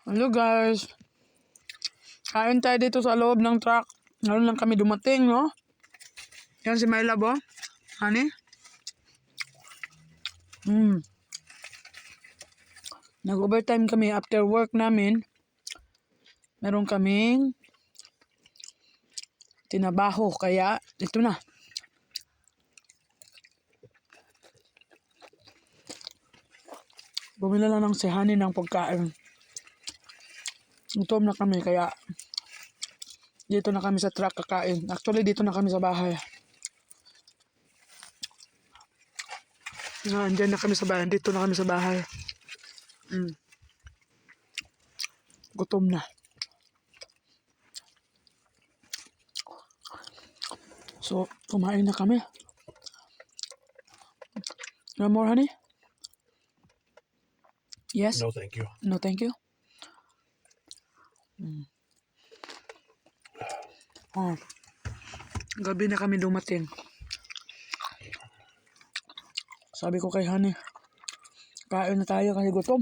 Hello guys. Kain tayo dito sa loob ng truck. Ngayon lang kami dumating, no? Yan si My Love, oh. Honey? Nag-overtime kami after work namin. Meron kaming tinabaho, kaya ito na. Bumila lang ng si Honey ng pagkain. Gutom na kami, kaya dito na kami sa truck kakain. Actually, dito na kami sa bahay. Andyan na kami sa bahay. Dito na kami sa bahay. Gutom na. So, kumain na kami. No more, honey? Yes? No, thank you. No, thank you. Oh. Gabi na kami dumating. Sabi ko kay Honey, kain na tayo kasi gutom.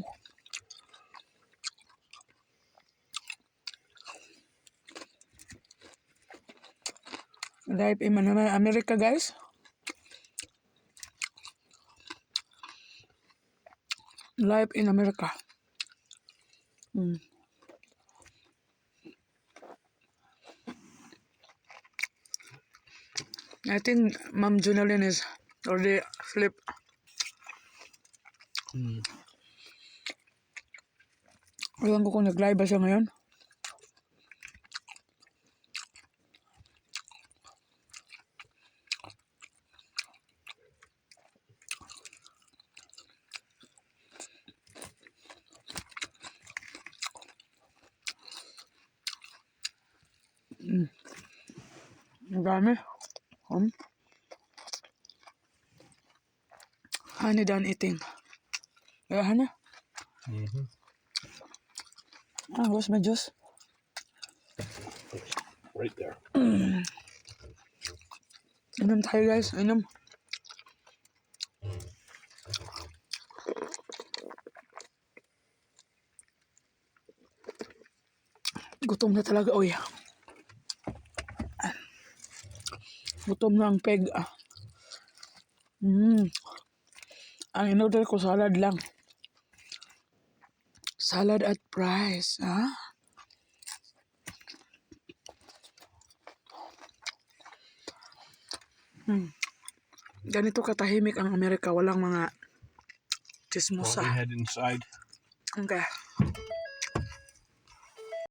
Life in America, guys. Life in America. I think Ma'am Junalyn is already asleep. Alam ko kung nag-live ba siya ngayon. Ang dami. Honey done eating. Yeah, Honey? Where's my juice? Right there. Inom tayo, guys. Inom. Gutom na talaga, oy. Gutom na ang peg. Ang in-order ko, salad lang. Salad at fries, ha? Ganito katahimik ang Amerika. Walang mga Well, chismosa. we head inside. Okay.